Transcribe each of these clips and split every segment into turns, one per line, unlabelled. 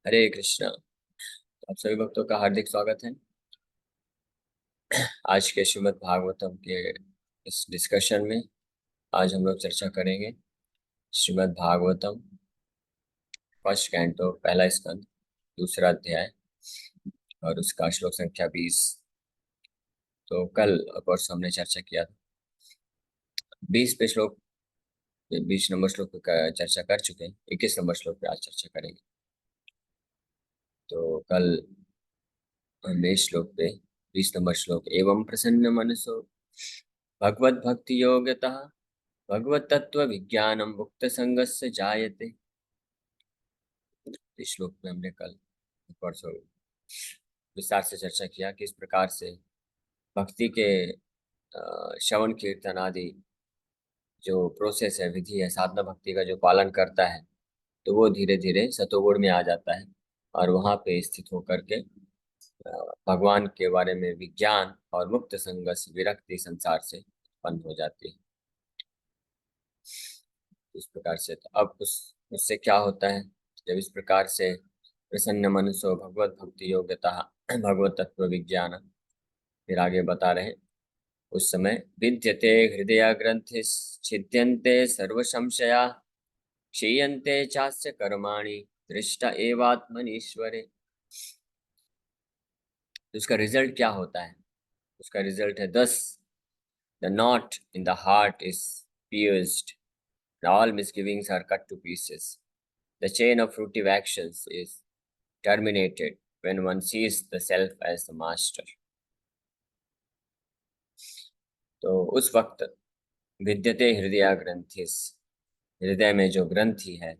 हरे कृष्णा। आप सभी भक्तों का हार्दिक स्वागत है। आज के श्रीमद् भागवतम के इस डिस्कशन में आज हम लोग चर्चा करेंगे श्रीमद् भागवतम फर्स्ट कैंटो पहला स्कंद दूसरा अध्याय और उसका श्लोक संख्या 20। तो कल परसों हमने चर्चा किया था 20 पे श्लोक 20 नंबर श्लोक पे चर्चा कर चुके हैं। 21 नंबर श्लोक पे आज चर्चा करेंगे। तो कल हमने इस श्लोक पे 20 नंबर श्लोक एवं प्रसन्न मनसो भगवत भक्ति योग्यतः भगवत तत्व विज्ञानम मुक्त संगस्य जायते। इस श्लोक में हमने कल परसों विस्तार से चर्चा किया कि इस प्रकार से भक्ति के श्रवण कीर्तन आदि जो प्रोसेस है, विधि है, साधना भक्ति का जो पालन करता है तो वो धीरे धीरे सतोगुण में आ जाता है और वहां पे स्थित होकर के भगवान के बारे में विज्ञान और मुक्त संगस विरक्ति संसार से उत्पन्न हो जाती है। इस प्रकार से तो अब उससे क्या होता है जब इस प्रकार से प्रसन्न मनसो भगवत भक्ति योग्यता भगवत तत्व विज्ञान फिर आगे बता रहे हैं। उस समय विद्यते हृदय ग्रंथि छिद्यन्ते सर्व संशया क्षीयन्ते चास्य कर्माणि दृष्टा एवात्मनीश्वरे। उसका रिजल्ट क्या होता है? उसका रिजल्ट है दस the not in the heart is pierced and all misgivings are cut to pieces. The chain of fruitive actions is terminated when one sees the self as the master. तो उस वक्त विद्यते हृदय ग्रंथिस, हृदय में जो ग्रंथि है,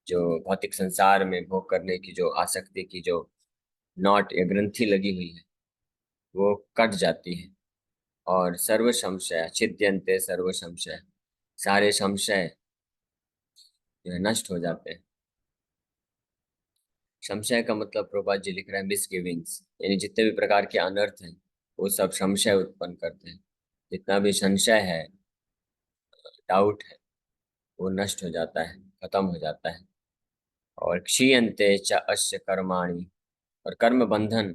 जो भौतिक संसार में भोग करने की जो आसक्ति की जो नॉट या ग्रंथि लगी हुई है वो कट जाती है और सर्व संशय छिद्यन्ते सर्व संशय, सारे संशय जो है नष्ट हो जाते हैं। संशय का मतलब प्रभुपाद जी लिख रहे हैं मिसगिविंग्स, यानी जितने भी प्रकार के अनर्थ हैं वो सब संशय उत्पन्न करते हैं। जितना भी संशय है, डाउट है, वो नष्ट हो जाता है, खत्म हो जाता है। और क्षीयन्ते च अस्य कर्माणि, और कर्म बंधन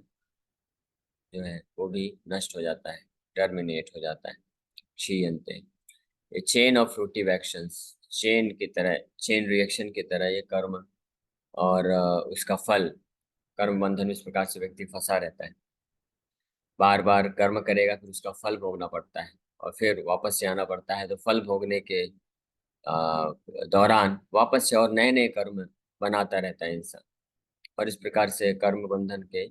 जो है वो भी नष्ट हो जाता है, टर्मिनेट हो जाता है। क्षीयन्ते, ये chain of fruitive actions, chain की तरह, चेन रिएक्शन की तरह ये कर्म और उसका फल, कर्म बंधन इस प्रकार से व्यक्ति फंसा रहता है। बार बार कर्म करेगा फिर उसका फल भोगना पड़ता है और फिर वापस से आना पड़ता है। तो फल भोगने के दौरान वापस से और नए नए कर्म बनाता रहता है इंसान और इस प्रकार से कर्म बंधन के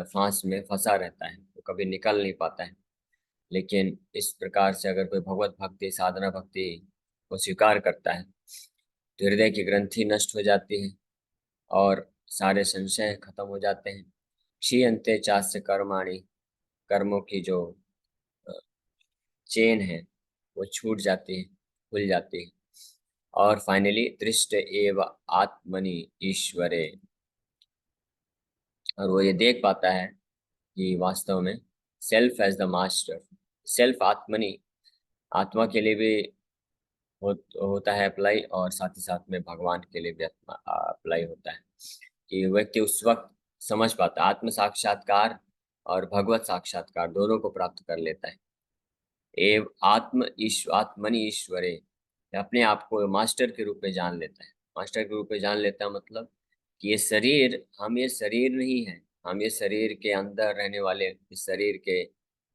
फांस में फंसा रहता है, तो कभी निकल नहीं पाता है। लेकिन इस प्रकार से अगर कोई भगवत भक्ति साधना भक्ति को स्वीकार करता है तो हृदय की ग्रंथि नष्ट हो जाती है और सारे संशय खत्म हो जाते हैं। क्षीयन्ते चास्य कर्माणि, कर्मों की जो चेन है वो छूट जाती है, खुल जाती है। और फाइनली दृष्ट एव आत्मनि ईश्वरे, और वो ये देख पाता है कि वास्तव में self as the master, self आत्मनि, आत्मा के लिए भी होता है अप्लाई और साथ ही साथ में भगवान के लिए भी अप्लाई होता है कि व्यक्ति उस वक्त समझ पाता है आत्म साक्षात्कार और भगवत साक्षात्कार दोनों को प्राप्त कर लेता है। एव आत्मनि ईश्वरे, अपने आप को मास्टर के रूप में जान लेता है। मास्टर के रूप में जान लेता है मतलब कि ये शरीर, हम ये शरीर नहीं है, हम ये शरीर के अंदर रहने वाले इस शरीर के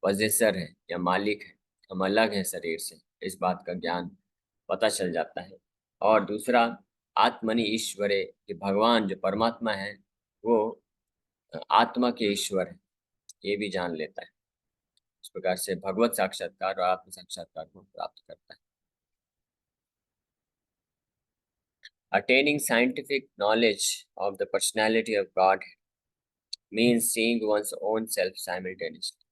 पजेसर है या मालिक है, हम अलग हैं शरीर से। इस बात का ज्ञान पता चल जाता है। और दूसरा आत्मनि ईश्वरे, कि भगवान जो परमात्मा है वो आत्मा के ईश्वर है, ये भी जान लेता है। इस प्रकार से भगवत साक्षात्कार और आत्म साक्षात्कार को प्राप्त करता है। Attaining scientific knowledge of the personality of God means seeing one's own self simultaneously.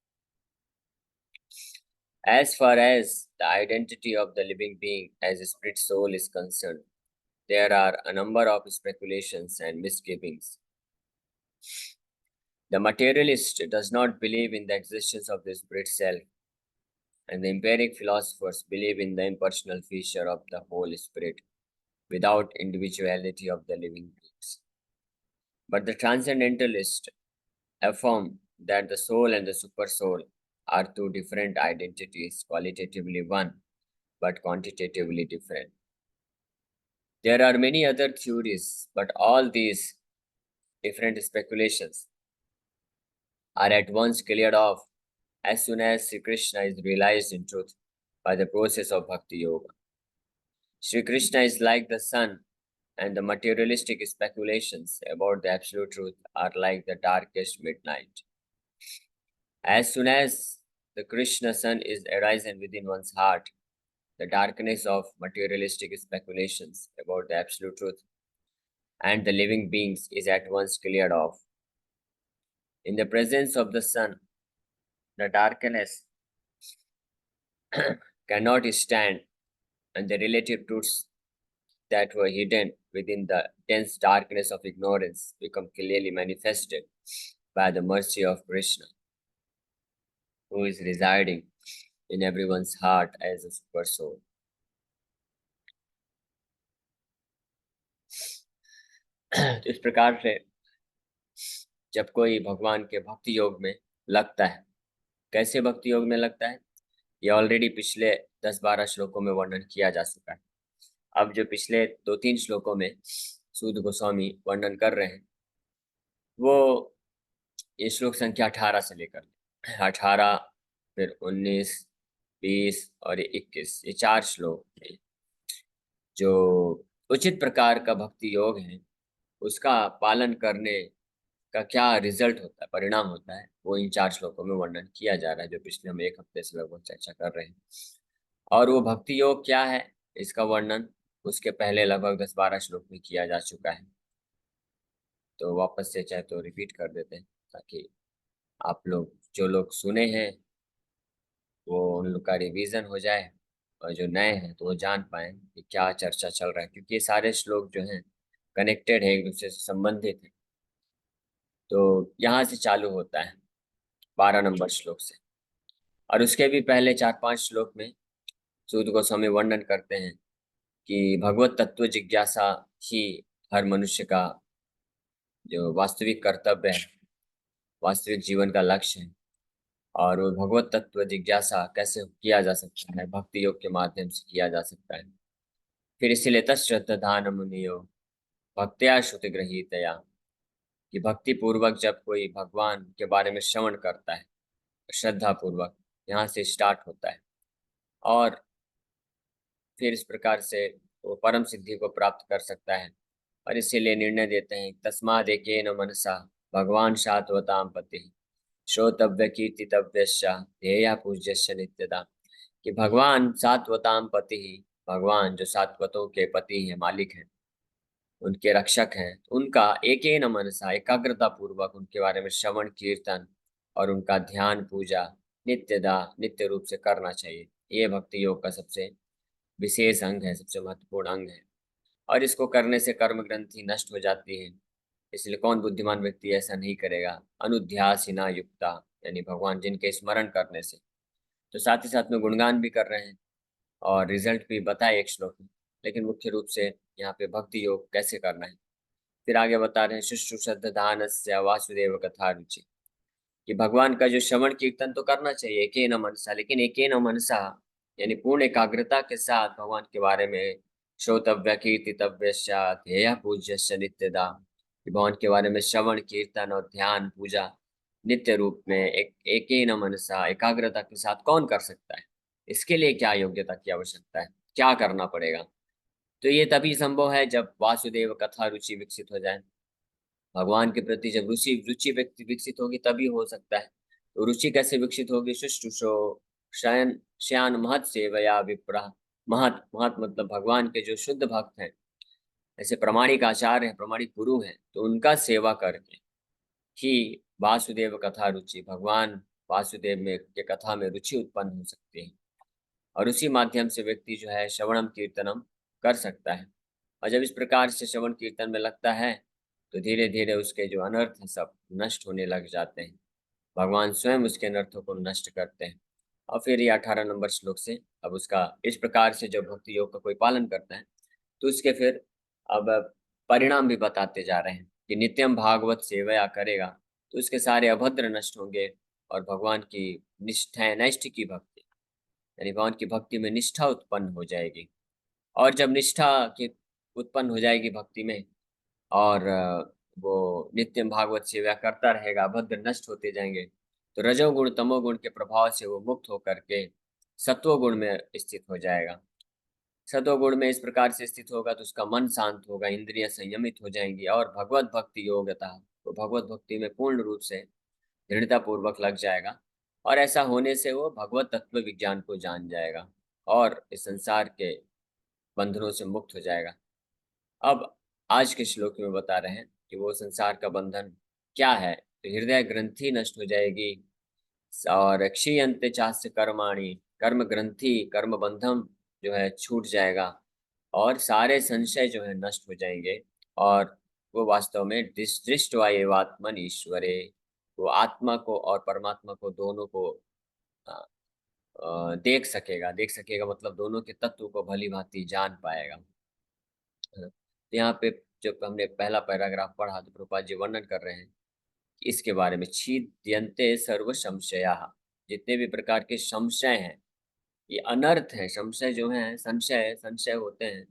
As far as the identity of the living being as a spirit soul is concerned, there are a number of speculations and misgivings. The materialist does not believe in the existence of the spirit self, and the empiric philosophers believe in the impersonal feature of the whole spirit without individuality of the living beings. But the transcendentalists affirm that the soul and the super soul are two different identities, qualitatively one, but quantitatively different. There are many other theories, but all these different speculations are at once cleared off as soon as Sri Krishna is realized in truth by the process of Bhakti Yoga. Sri Krishna is like the sun, and the materialistic speculations about the absolute truth are like the darkest midnight. As soon as the Krishna sun is arisen within one's heart, the darkness of materialistic speculations about the absolute truth and the living beings is at once cleared off. In the presence of the sun, the darkness cannot stand, and the relative truths that were hidden within the dense darkness of ignorance become clearly manifested by the mercy of Krishna, who is residing in everyone's heart as a super soul. तो इस प्रकार से जब कोई भगवान के भक्ति योग में लगता है, कैसे भक्ति योग में लगता है, ये ऑलरेडी पिछले 10-12 श्लोकों में वर्णन किया जा चुका है। अब जो पिछले 2-3 श्लोकों में सूद गोस्वामी वर्णन कर रहे हैं, वो ये श्लोक संख्या 18 से लेकर 18, फिर 19, 20 और 21, ये 4 श्लोक हैं जो उचित प्रकार का भक्ति योग है, उसका पालन करने का क्या रिजल्ट होता है, परिणाम होता है, वो इन 4 श्लोकों में वर्णन किया जा रहा है, जो पिछले हम 1 हफ्ते से लगभग चर्चा कर रहे हैं। और वो भक्ति योग क्या है, इसका वर्णन उसके पहले लगभग 10-12 श्लोक में किया जा चुका है। तो वापस से चाहे तो रिपीट कर देते हैं, ताकि आप लोग जो लोग सुने हैं वो उन लोग का रिवीजन हो जाए, और जो नए हैं तो वो जान पाए कि क्या चर्चा चल रहा है, क्योंकि ये सारे श्लोक जो हैं कनेक्टेड है, एक दूसरे से संबंधित है। तो यहाँ से चालू होता है 12 नंबर श्लोक से, और उसके भी पहले 4-5 श्लोक में सूद गोस्वामी वर्णन करते हैं कि भगवत तत्व जिज्ञासा ही हर मनुष्य का जो वास्तविक कर्तव्य है, वास्तविक जीवन का लक्ष्य है। और वो भगवत तत्व जिज्ञासा कैसे किया जा सकता है, भक्ति योग के माध्यम से किया जा सकता है। फिर इसीलिए तश्रद्धान मुनियो भक्त्या श्रुति गृहीतया, कि भक्ति पूर्वक जब कोई भगवान के बारे में श्रवण करता है, श्रद्धा पूर्वक, यहाँ से स्टार्ट होता है, और फिर इस प्रकार से वो परम सिद्धि को प्राप्त कर सकता है। और इसीलिए निर्णय देते हैं तस्माद् एकेन मनसा भगवान शाश्वतां पति श्रोतव्य कीर्तितव्यश्च ध्येया पूज्यश्च नित्यदा, कि भगवान सात्वतां पति ही, भगवान जो सात्वतों के पति हैं, मालिक हैं, उनके रक्षक हैं, उनका एकेन मनसा एकाग्रता पूर्वक उनके बारे में श्रवण कीर्तन और उनका ध्यान पूजा नित्यदा नित्य रूप से करना चाहिए। ये भक्ति योग का सबसे विशेष अंग है, सबसे महत्वपूर्ण अंग है, और इसको करने से कर्म ग्रंथि नष्ट हो जाती है। इसलिए कौन बुद्धिमान व्यक्ति ऐसा नहीं करेगा। अनुध्यासिना युक्ता, यानी भगवान जिनके स्मरण करने से, तो साथ ही साथ में गुणगान भी कर रहे हैं और रिजल्ट भी बताए एक श्लोक में, लेकिन मुख्य रूप से यहाँ पे भक्ति योग कैसे करना है। फिर आगे बता रहे हैं शुश्रूषदानस्य वासुदेव कथा रुचि, कि भगवान का जो श्रवण कीर्तन तो करना चाहिए एकेन मनसा, लेकिन एकेन मनसा यानी पूर्ण एकाग्रता के साथ भगवान के बारे में श्रोतव्य कीर्तितव्यश्च ध्येय पूज्यश्च नित्यदा, कि भगवान के बारे में श्रवण कीर्तन और ध्यान पूजा नित्य रूप में एकेन मनसा एकाग्रता के साथ कौन कर सकता है। इसके लिए क्या योग्यता की आवश्यकता है, क्या करना पड़ेगा। तो ये तभी संभव है जब वासुदेव कथा रुचि विकसित हो जाए। भगवान के प्रति जब रुचि रुचि व्यक्ति विकसित होगी तभी हो सकता है। तो रुचि कैसे विकसित होगी, शुश्रूषो शयन श्यान महत सेवया विप्रा, महत महत मतलब भगवान के जो शुद्ध भक्त हैं, ऐसे प्रमाणिक आचार्य हैं, प्रमाणिक गुरु हैं, तो उनका सेवा करके ही वासुदेव कथा रुचि, भगवान वासुदेव में के कथा में रुचि उत्पन्न हो सकती है, और उसी माध्यम से व्यक्ति जो है श्रवणम कीर्तनम कर सकता है। और जब इस प्रकार से श्रवण कीर्तन में लगता है तो धीरे धीरे उसके जो अनर्थ हैं सब नष्ट होने लग जाते हैं, भगवान स्वयं उसके अनर्थों को नष्ट करते हैं। और फिर ये 18 नंबर श्लोक से अब उसका इस प्रकार से जो भक्ति योग का कोई पालन करता है तो उसके फिर अब परिणाम भी बताते जा रहे हैं। कि नित्यम भागवत सेवया करेगा तो उसके सारे अभद्र नष्ट होंगे और भगवान की निष्ठा नैष्ठ की भक्ति यानी भगवान की भक्ति में निष्ठा उत्पन्न हो जाएगी। और जब निष्ठा की उत्पन्न हो जाएगी भक्ति में और वो नित्यम भागवत सेवा करता रहेगा, अभद्र नष्ट होते जाएंगे, तो रजोगुण तमोगुण के प्रभाव से वो मुक्त होकर के सत्वगुण में स्थित हो जाएगा। सतोगुण में इस प्रकार से स्थित होगा तो उसका मन शांत होगा, इंद्रियां संयमित हो जाएंगी और भगवत भक्ति योग्यता तो भगवत भक्ति में पूर्ण रूप से दृढ़ता पूर्वक लग जाएगा। और ऐसा होने से वो भगवत तत्व विज्ञान को जान जाएगा और इस संसार के बंधनों से मुक्त हो जाएगा। अब आज के श्लोक में बता रहे हैं कि वो संसार का बंधन क्या है। तो हृदय ग्रंथि नष्ट हो जाएगी और क्षीयन्ते चास्य कर्माणि, कर्म ग्रंथि कर्म बंधम जो है छूट जाएगा और सारे संशय जो है नष्ट हो जाएंगे और वो वास्तव में दृष्टवा एवात्मन ईश्वरे, वो आत्मा को और परमात्मा को दोनों को अ, देख सकेगा। देख सकेगा मतलब दोनों के तत्व को भली भांति जान पाएगा। तो यहाँ पे जब हमने पहला पैराग्राफ पढ़ा तो प्रभुपाद जी वर्णन कर रहे हैं कि इसके बारे में छीद्यन्ते सर्व संशया, जितने भी प्रकार के संशय हैं ये अनर्थ है। संशय जो है संशय संशय होते हैं।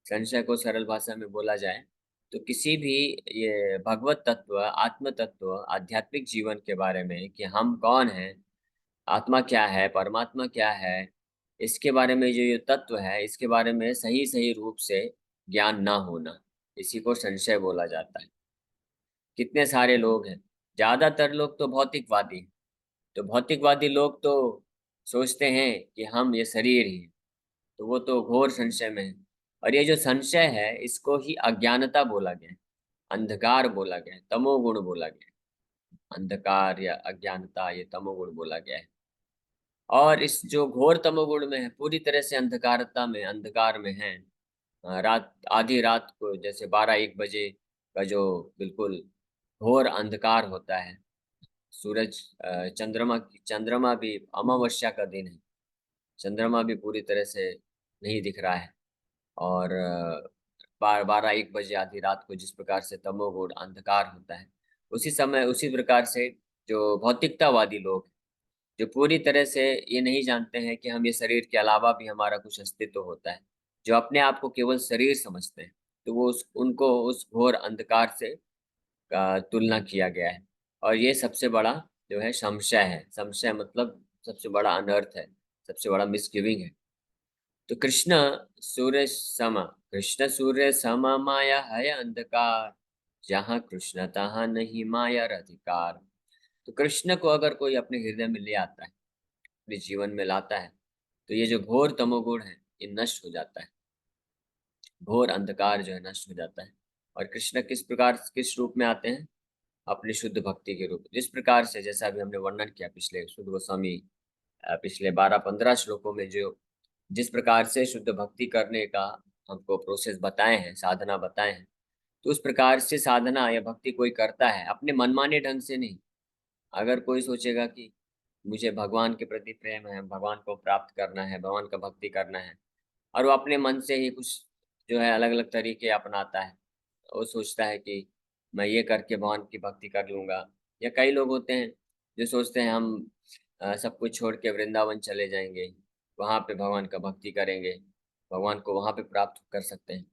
संशय को सरल भाषा में बोला जाए तो किसी भी ये भगवत तत्व आत्म तत्व आध्यात्मिक जीवन के बारे में कि हम कौन हैं, आत्मा क्या है, परमात्मा क्या है, इसके बारे में जो ये तत्व है इसके बारे में सही सही रूप से ज्ञान ना होना, इसी को संशय बोला जाता है। कितने सारे लोग हैं, ज्यादातर लोग तो भौतिकवादी हैं। तो भौतिकवादी लोग तो सोचते हैं कि हम ये शरीर ही हैं, तो वो तो घोर संशय में है। और ये जो संशय है इसको ही अज्ञानता बोला गया है, अंधकार बोला गया है, तमोगुण बोला गया है। अंधकार या अज्ञानता ये तमोगुण बोला गया है। और इस जो घोर तमोगुण में है पूरी तरह से अंधकारता में अंधकार में है। रात आधी रात को जैसे 12-1 बजे का जो बिल्कुल घोर अंधकार होता है, सूरज चंद्रमा भी अमावस्या का दिन है, चंद्रमा भी पूरी तरह से नहीं दिख रहा है। और 12-1 बजे आधी रात को जिस प्रकार से तमोगुण अंधकार होता है, उसी समय उसी प्रकार से जो भौतिकतावादी लोग जो पूरी तरह से ये नहीं जानते हैं कि हम ये शरीर के अलावा भी हमारा कुछ अस्तित्व होता है, जो अपने आप को केवल शरीर समझते हैं, तो वो उनको उस घोर अंधकार से तुलना किया गया है। और ये सबसे बड़ा जो है संशय है। संशय मतलब सबसे बड़ा अनर्थ है, सबसे बड़ा मिसगिविंग है। तो कृष्ण सूर्य सम माया है अंधकार, जहाँ कृष्ण तहाँ नहीं माया अधिकार। तो कृष्ण को अगर कोई अपने हृदय में ले आता है, अपने जीवन में लाता है, तो ये जो घोर तमोगुण है ये नष्ट हो जाता है, घोर अंधकार जो है नष्ट हो जाता है। और कृष्ण किस प्रकार किस रूप में आते हैं, अपनी शुद्ध भक्ति के रूप, जिस प्रकार से जैसा अभी हमने वर्णन किया पिछले शुद्ध गोस्वामी पिछले 12-15 श्लोकों में जो जिस प्रकार से शुद्ध भक्ति करने का हमको प्रोसेस बताए हैं, साधना बताए हैं, तो उस प्रकार से साधना या भक्ति कोई करता है अपने मनमाने ढंग से नहीं। अगर कोई सोचेगा कि मुझे भगवान के प्रति प्रेम है, भगवान को प्राप्त करना है, भगवान का भक्ति करना है, और वो अपने मन से ही कुछ जो है अलग अलग तरीके अपनाता है, वो सोचता है कि मैं ये करके भगवान की भक्ति कर लूंगा। या कई लोग होते हैं जो सोचते हैं हम सब कुछ छोड़ के वृंदावन चले जाएंगे, वहां पे भगवान का भक्ति करेंगे, भगवान को वहां पे प्राप्त कर सकते हैं।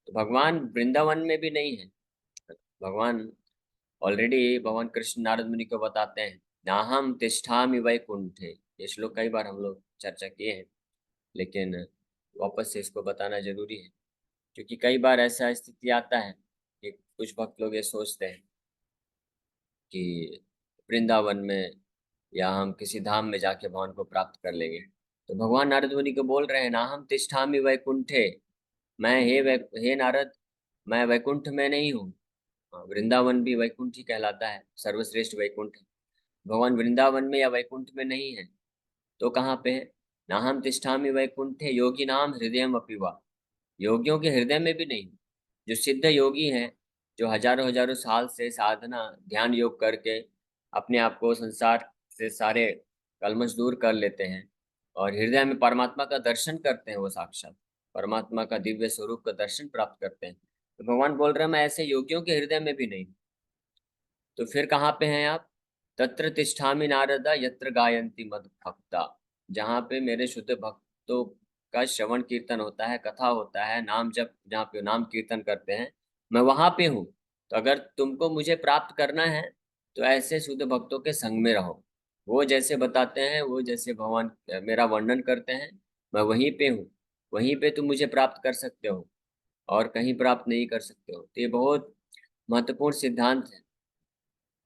तो भगवान वृंदावन में भी नहीं है। भगवान ऑलरेडी भगवान कृष्ण नारद मुनि को बताते हैं, नाहम तिष्ठामि वैकुंठे। ये श्लोक कई बार हम लोग चर्चा किए हैं, लेकिन वापस से इसको बताना जरूरी है, क्योंकि कई बार ऐसा स्थिति आता है कि कुछ भक्त लोग ये सोचते हैं कि वृंदावन में या हम किसी धाम में जाके भगवान को प्राप्त कर लेंगे। तो भगवान नारद मुनि को बोल रहे हैं, नाहम तिष्ठामि वैकुंठे, मैं हे नारद, मैं वैकुंठ में नहीं हूँ। वृंदावन भी वैकुंठ ही कहलाता है, सर्वश्रेष्ठ वैकुंठ। भगवान वृंदावन में या वैकुंठ में नहीं है, तो कहाँ पे है? नाहम तिष्ठामि वैकुंठे योगी नाम हृदय अपिवा, योगियों के हृदय में भी नहीं। जो सिद्ध योगी हैं, जो हजारों हजारों साल से साधना ध्यान योग करके अपने आप को संसार से सारे कलमश दूर कर लेते हैं और हृदय में परमात्मा का दर्शन करते हैं, वो साक्षात परमात्मा का दिव्य स्वरूप का दर्शन प्राप्त करते हैं, तो भगवान बोल रहे हैं मैं ऐसे योगियों के हृदय में भी नहीं। तो फिर कहाँ पे हैं आप? तत्र तिष्ठामि नारदा यत्र गायन्ति मद भक्ता। जहाँ पे मेरे शुद्ध भक्तों का श्रवण कीर्तन होता है, कथा होता है, नाम जब जहाँ पे नाम कीर्तन करते हैं, मैं वहां पे हूँ। तो अगर तुमको मुझे प्राप्त करना है तो ऐसे शुद्ध भक्तों के संग में रहो। वो जैसे बताते हैं, वो जैसे भगवान मेरा वर्णन करते हैं, मैं वहीं पे हूँ। वहीं पे तुम मुझे प्राप्त कर सकते हो और कहीं प्राप्त नहीं कर सकते हो। तो ये बहुत महत्वपूर्ण सिद्धांत है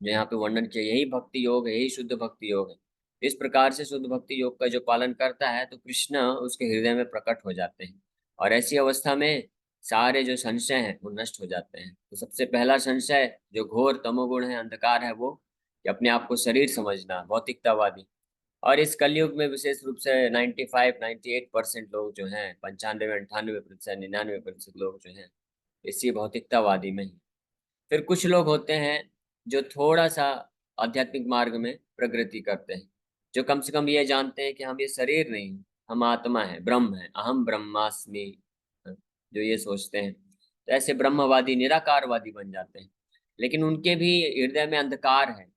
जो यहाँ पे वर्णन किया। यही भक्ति योग है, यही शुद्ध भक्ति योग है। इस प्रकार से शुद्ध भक्ति योग का जो पालन करता है तो कृष्ण उसके हृदय में प्रकट हो जाते हैं। और ऐसी अवस्था में सारे जो संशय हैं वो नष्ट हो जाते हैं। तो सबसे पहला संशय जो घोर तमोगुण है, अंधकार है, वो कि अपने आप को शरीर समझना, भौतिकतावादी। और इस कलयुग में विशेष रूप से 95-98% लोग जो हैं, 95-98%, 99% लोग जो हैं, इसी भौतिकतावादी में ही। फिर कुछ लोग होते हैं जो थोड़ा सा आध्यात्मिक मार्ग में प्रगति करते हैं, जो कम से कम ये जानते हैं कि हम ये शरीर नहीं, हम आत्मा है, ब्रह्म है, अहम ब्रह्मास्मि, जो ये सोचते हैं। तो ऐसे ब्रह्मवादी, निराकारवादी बन जाते हैं। लेकिन उनके भी हृदय में अंधकार है।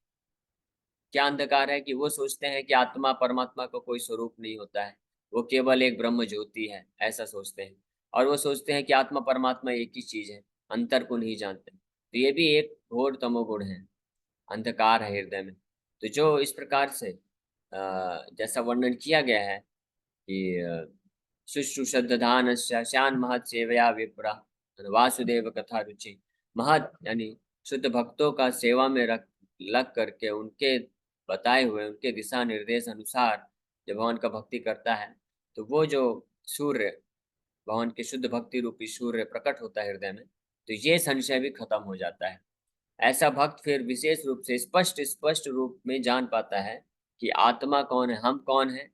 क्या अंधकार है? कि वो सोचते हैं कि आत्मा परमात्मा का कोई स्वरूप नहीं होता है, वो केवल एक ब्रह्म ज्योति है, ऐसा सोचते हैं। और वो सोचते हैं कि आत्मा परमात्मा एक ही चीज है, अंतर को नहीं जानते। तो ये भी एक घोर तमोगुण है, अंधकार है हृदय में। तो जो इस प्रकार से जैसा वर्णन किया गया है कि शुश्रूषद्धान श्यान महत सेवया विप्रा वासुदेव कथा रुचि। महत यानी शुद्ध भक्तों का सेवा में रख लग करके उनके बताए हुए, उनके दिशा निर्देश अनुसार जब भगवान का भक्ति करता है तो वो जो सूर्य, भगवान के शुद्ध भक्ति रूपी सूर्य प्रकट होता है हृदय में, तो ये संशय भी खत्म हो जाता है। ऐसा भक्त फिर विशेष रूप से स्पष्ट स्पष्ट रूप में जान पाता है कि आत्मा कौन है, हम कौन है,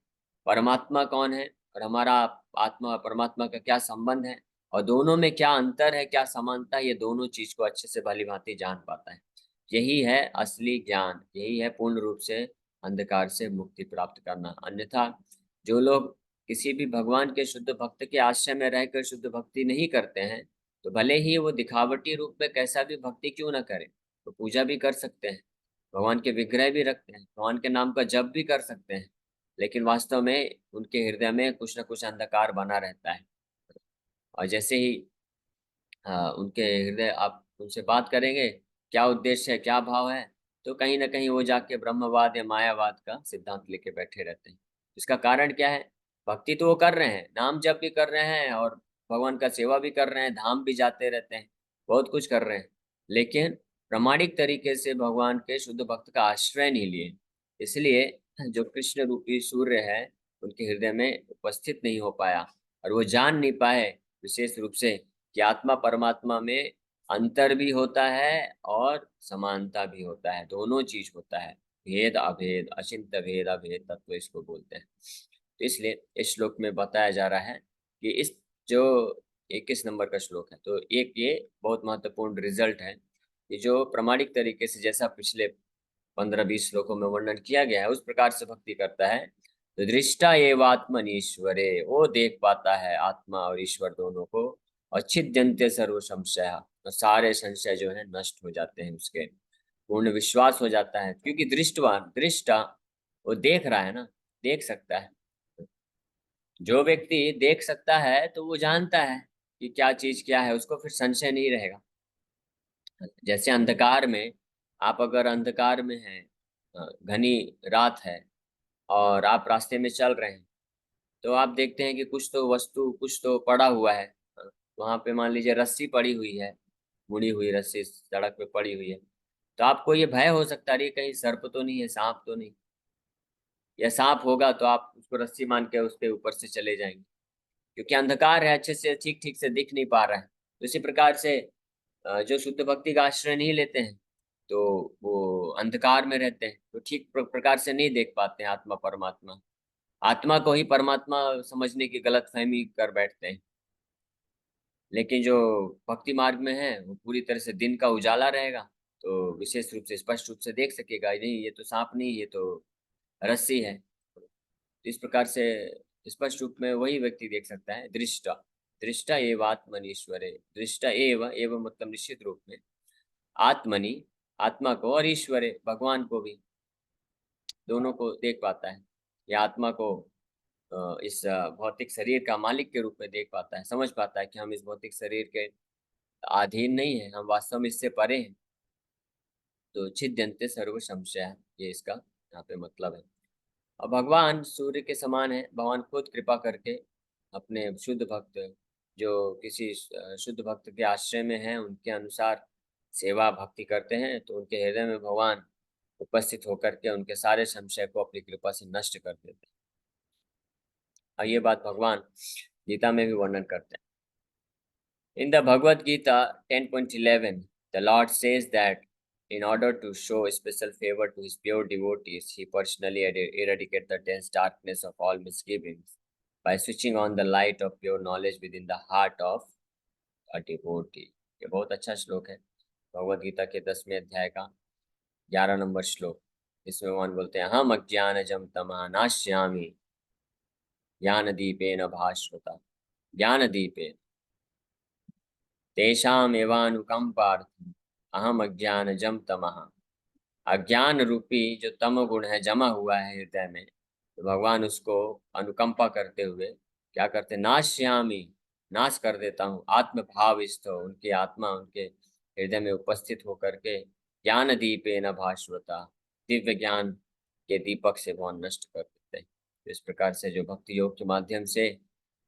परमात्मा कौन है, और हमारा आत्मा और परमात्मा का क्या संबंध है, और दोनों में क्या अंतर है, क्या समानता है, ये दोनों चीज को अच्छे से भली भांति जान पाता है। यही है असली ज्ञान, यही है पूर्ण रूप से अंधकार से मुक्ति प्राप्त करना। अन्यथा जो लोग किसी भी भगवान के शुद्ध भक्त के आश्रय में रहकर शुद्ध भक्ति नहीं करते हैं, तो भले ही वो दिखावटी रूप में कैसा भी भक्ति क्यों ना करे, तो पूजा भी कर सकते हैं, भगवान के विग्रह भी रखते हैं, भगवान के नाम का जप भी कर सकते हैं, लेकिन वास्तव में उनके हृदय में कुछ ना कुछ अंधकार बना रहता है। और जैसे ही उनके हृदय, आप उनसे बात करेंगे क्या उद्देश्य है, क्या भाव है, तो कहीं ना कहीं वो जाके ब्रह्मवाद या मायावाद का सिद्धांत लेके बैठे रहते हैं। इसका कारण क्या है? भक्ति तो वो कर रहे हैं, नाम जप भी कर रहे हैं और भगवान का सेवा भी कर रहे हैं, धाम भी जाते रहते हैं, बहुत कुछ कर रहे हैं, लेकिन प्रामाणिक तरीके से भगवान के शुद्ध भक्त का आश्रय नहीं लिए। इसलिए जो कृष्ण रूपी सूर्य है उनके हृदय में उपस्थित नहीं हो पाया, और वो जान नहीं पाए विशेष रूप से कि आत्मा परमात्मा में अंतर भी होता है और समानता भी होता है, दोनों चीज होता है। भेद अभेद, अचिंत्य भेद अभेद तत्व इसको बोलते हैं। तो इसलिए इस श्लोक में बताया जा रहा है कि इस जो 21 नंबर का श्लोक है, तो एक ये बहुत महत्वपूर्ण रिजल्ट है कि जो प्रामाणिक तरीके से, जैसा पिछले 15-20 श्लोकों में वर्णन किया गया है, उस प्रकार से भक्ति करता है तो दृष्टा एवात्मन ईश्वरे, वो देख पाता है आत्मा और ईश्वर दोनों को। और छिद्यन्ते सर्व संशय, और सारे संशय जो है नष्ट हो जाते हैं, उसके पूर्ण विश्वास हो जाता है, क्योंकि दृष्टवान, दृष्टा, वो देख रहा है ना, देख सकता है। जो व्यक्ति देख सकता है तो वो जानता है कि क्या चीज क्या है, उसको फिर संशय नहीं रहेगा। जैसे अंधकार में, आप अगर अंधकार में हैं, घनी रात है और आप रास्ते में चल रहे हैं, तो आप देखते हैं कि कुछ तो वस्तु, कुछ तो पड़ा हुआ है। वहां पे मान लीजिए रस्सी पड़ी हुई है, मुड़ी हुई रस्सी सड़क पे पड़ी हुई है। तो आपको ये भय हो सकता है, अरे कहीं सर्प तो नहीं है, सांप तो नहीं, या सांप होगा तो आप उसको रस्सी मान के उसके ऊपर से चले जाएंगे, क्योंकि अंधकार है, अच्छे से ठीक ठीक से दिख नहीं पा रहा है। तो इसी प्रकार से जो शुद्ध भक्ति का आश्रय नहीं लेते हैं तो वो अंधकार में रहते हैं, तो ठीक प्रकार से नहीं देख पाते हैं आत्मा परमात्मा, आत्मा को ही परमात्मा समझने की गलत फहमी कर बैठते हैं। लेकिन जो भक्ति मार्ग में है वो पूरी तरह से दिन का उजाला रहेगा, तो विशेष रूप से स्पष्ट रूप से देख सकेगा, नहीं ये तो सांप नहीं, ये तो रस्सी है। तो इस प्रकार से स्पष्ट रूप में वही व्यक्ति देख सकता है, दृष्टा। दृष्टा एव आत्मनीश्वरे, दृष्टा एव मतलब निश्चित रूप में, आत्मनि आत्मा को, और ईश्वरे भगवान को भी, दोनों को देख पाता है। या आत्मा को इस भौतिक शरीर का मालिक के रूप में देख पाता है, समझ पाता है कि हम इस भौतिक शरीर के अधीन नहीं है, हम वास्तव में इससे परे हैं। तो छिद्यन्ते सर्व संशय, ये इसका यहाँ पे मतलब है। और भगवान सूर्य के समान है, भगवान खुद कृपा करके अपने शुद्ध भक्त, जो किसी शुद्ध भक्त के आश्रय में हैं, उनके अनुसार सेवा भक्ति करते हैं, तो उनके हृदय में भगवान उपस्थित होकर के उनके सारे संशय को अपनी कृपा से नष्ट कर देते हैं। और ये बात भगवान गीता में भी वर्णन करते हैं। In the Bhagavad Gita 10.11, the Lord says that in order to show special favor to his pure devotees, he personally eradicates the dense darkness of all misgivings by switching on the light of pure knowledge within the heart of a devotee. ये बहुत अच्छा श्लोक है, भगवद गीता के 10वें अध्याय का 11 number श्लोक। इसमें भगवान बोलते हैं, हम अज्ञानजं तमः नाश्यामि ज्ञानदीपेन भास्वता, ज्ञानदीपेन तेषाम एवानुकंपार्थम अहम अज्ञानजं तमः। अज्ञान रूपी जो तम गुण है जमा हुआ है हृदय में, तो भगवान उसको अनुकंपा करते हुए क्या करते, नाश्यामी, नाश कर देता हूँ, आत्म भाविस्थ हो, उनकी आत्मा उनके हृदय में उपस्थित होकर के ज्ञान दीपे न भास्वता, दिव्य ज्ञान के दीपक से भगवान नष्ट कर देते हैं। तो इस प्रकार से जो भक्ति योग के माध्यम से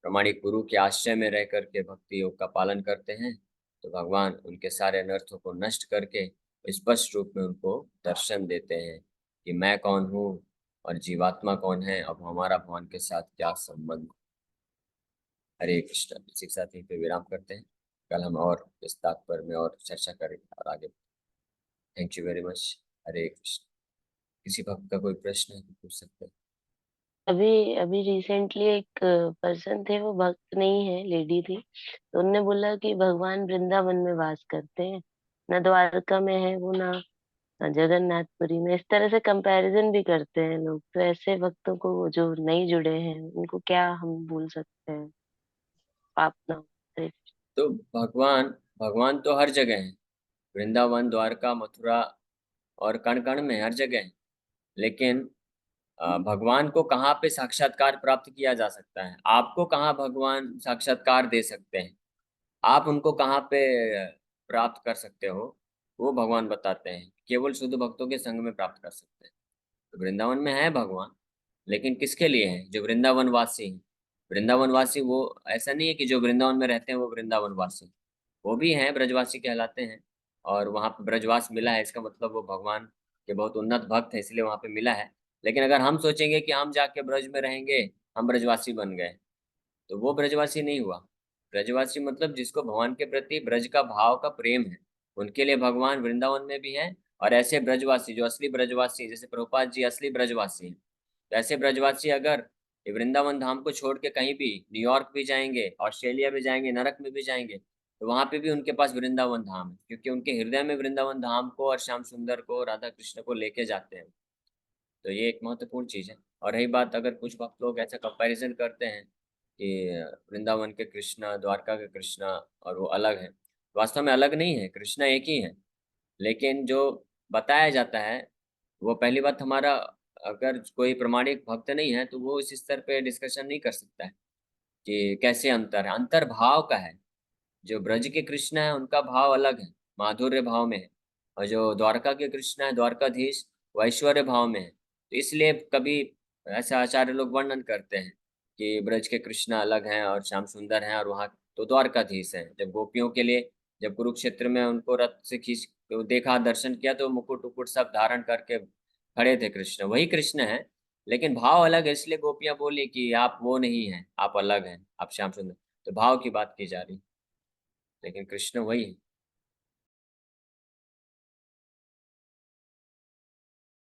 प्रामाणिक गुरु के आश्रय में रह करके भक्ति योग का पालन करते हैं, तो भगवान उनके सारे अनर्थों को नष्ट करके स्पष्ट रूप में उनको दर्शन देते हैं कि मैं कौन हूँ और जीवात्मा कौन है, अब हमारा भगवान के साथ क्या संबंध। हरे कृष्ण। इसी के साथ यहीं पे विराम करते हैं, कल हम और इस तात्पर्य में और चर्चा करेंगे और आगे। Thank you very much. Hare Krishna. किसी भक्त का कोई प्रश्न है तो पूछ सकते हैं।
अभी अभी रिसेंटली एक पर्सन थे, वो भक्त नहीं है, लेडी थी। तो उनने बोला कि भगवान वृंदावन में वास करते हैं, ना द्वारका में है वो, ना जगन्नाथपुरी में। इस तरह से कंपैरिजन भी करते हैं लोग। तो ऐसे भक्तों को, वो जो नहीं जुड़े हैं, उनको क्या हम बोल सकते हैं? पाप ना हो।
तो भगवान भगवान तो हर जगह है, वृंदावन, द्वारका, मथुरा और कण कण में, हर जगह है। लेकिन भगवान को कहाँ पे साक्षात्कार प्राप्त किया जा सकता है, आपको कहाँ भगवान साक्षात्कार दे सकते हैं, आप उनको कहाँ पे प्राप्त कर सकते हो, वो भगवान बताते हैं। केवल शुद्ध भक्तों के संग में प्राप्त कर सकते हैं। तो वृंदावन में है भगवान, लेकिन किसके लिए है, जो वृंदावन वासी हैं। वृंदावन वासी वो ऐसा नहीं है कि जो वृंदावन में रहते हैं वो वृंदावन वासी, वो भी हैं, ब्रजवासी कहलाते हैं। और वहाँ पे ब्रजवास मिला है, इसका मतलब वो भगवान के बहुत उन्नत भक्त है, इसलिए वहाँ पे मिला है। लेकिन अगर हम सोचेंगे कि हम जाके ब्रज में रहेंगे, हम ब्रजवासी बन गए, तो वो ब्रजवासी नहीं हुआ। ब्रजवासी मतलब जिसको भगवान के प्रति ब्रज का भाव का प्रेम है, उनके लिए भगवान वृंदावन में भी है। और ऐसे ब्रजवासी जो असली ब्रजवासी, जैसे प्रभुपाद जी असली ब्रजवासी हैं, तो ऐसे ब्रजवासी अगर ये वृंदावन धाम को छोड़ के कहीं भी न्यूयॉर्क भी जाएंगे, ऑस्ट्रेलिया भी जाएंगे, नरक में भी जाएंगे, तो वहां पे भी उनके पास वृंदावन धाम है, क्योंकि उनके हृदय में वृंदावन धाम को और श्याम सुंदर को, राधा कृष्ण को लेके जाते हैं। तो ये एक महत्वपूर्ण चीज है। और रही बात, अगर कुछ भक्त लोग ऐसा कंपैरिजन करते हैं कि वृंदावन के कृष्णा, द्वारका के कृष्णा और वो अलग है, वास्तव में अलग नहीं है, कृष्णा एक ही है। लेकिन जो बताया जाता है, वो पहली बात, हमारा अगर कोई प्रमाणिक भक्त नहीं है तो वो इस स्तर पे डिस्कशन नहीं कर सकता है कि कैसे अंतर है। अंतर भाव का है। जो ब्रज के कृष्ण है उनका भाव अलग है, माधुर्य भाव में है। और जो द्वारका के कृष्ण है, द्वारकाधीश, वो ऐश्वर्य भाव में है। तो इसलिए कभी ऐसा आचार्य लोग वर्णन करते हैं कि ब्रज के कृष्ण अलग हैं और श्याम सुंदर हैं, और वहाँ तो द्वारकाधीश हैं। जब गोपियों के लिए, जब कुरुक्षेत्र में उनको रथ से खींच तो देखा, दर्शन किया, तो मुकुट उकुट सब धारण करके खड़े थे कृष्ण, वही कृष्ण है। लेकिन भाव अलग है, इसलिए गोपियां बोली कि आप वो नहीं हैं, आप अलग हैं, आप श्याम सुंदर। तो भाव की बात की जा रही, लेकिन कृष्ण वही है।